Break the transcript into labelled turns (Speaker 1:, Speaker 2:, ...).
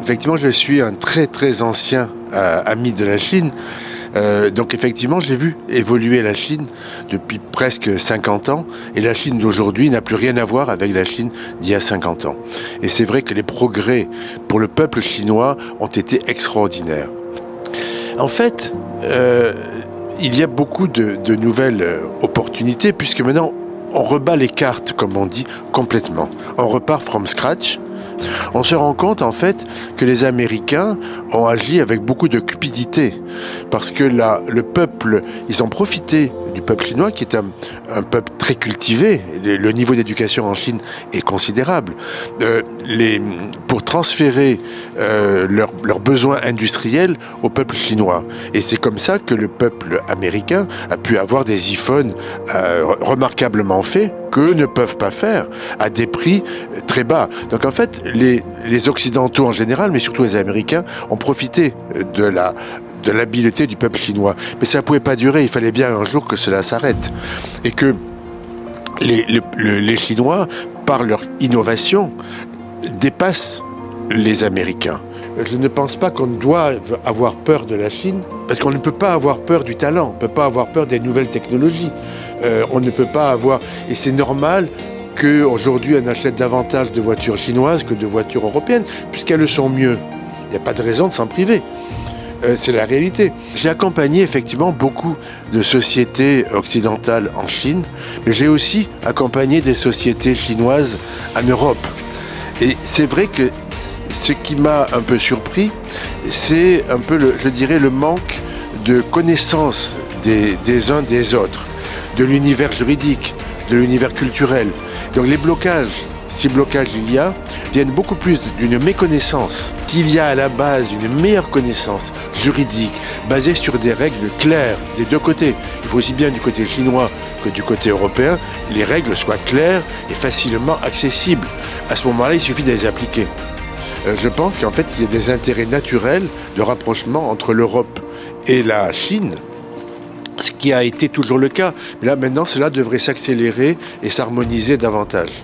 Speaker 1: Effectivement, je suis un très ancien ami de la Chine. Donc effectivement, j'ai vu évoluer la Chine depuis presque 50 ans. Et la Chine d'aujourd'hui n'a plus rien à voir avec la Chine d'il y a 50 ans. Et c'est vrai que les progrès pour le peuple chinois ont été extraordinaires. En fait, il y a beaucoup de nouvelles opportunités, puisque maintenant, on rebat les cartes, comme on dit, complètement. On repart from scratch. On se rend compte, en fait, que les Américains ont agi avec beaucoup de cupidité. Parce que là, le peuple, ils ont profité du peuple chinois, qui est un peuple très cultivé. Le niveau d'éducation en Chine est considérable. Pour transférer leurs besoins industriels au peuple chinois. Et c'est comme ça que le peuple américain a pu avoir des iPhones remarquablement faits, qu'eux ne peuvent pas faire, à des prix très bas. Donc en fait, les Occidentaux en général, mais surtout les Américains, ont profité de l'habileté du peuple chinois. Mais ça ne pouvait pas durer, il fallait bien un jour que cela s'arrête. Et que les Chinois, par leur innovation, dépassent les Américains. Je ne pense pas qu'on doit avoir peur de la Chine, parce qu'on ne peut pas avoir peur du talent, on ne peut pas avoir peur des nouvelles technologies. On ne peut pas avoir... Et c'est normal qu'aujourd'hui on achète davantage de voitures chinoises que de voitures européennes, puisqu'elles sont mieux. Il n'y a pas de raison de s'en priver. C'est la réalité. J'ai accompagné effectivement beaucoup de sociétés occidentales en Chine, mais j'ai aussi accompagné des sociétés chinoises en Europe. Et c'est vrai que ce qui m'a un peu surpris, c'est un peu, je dirais, le manque de connaissance des uns des autres, de l'univers juridique, de l'univers culturel. Donc les blocages, si blocage il y a, viennent beaucoup plus d'une méconnaissance. S'il y a à la base une meilleure connaissance juridique, basée sur des règles claires des deux côtés, il faut aussi bien du côté chinois que du côté européen, les règles soient claires et facilement accessibles. À ce moment-là, il suffit de les appliquer. Je pense qu'en fait, il y a des intérêts naturels de rapprochement entre l'Europe et la Chine, ce qui a été toujours le cas. Mais là, maintenant, cela devrait s'accélérer et s'harmoniser davantage.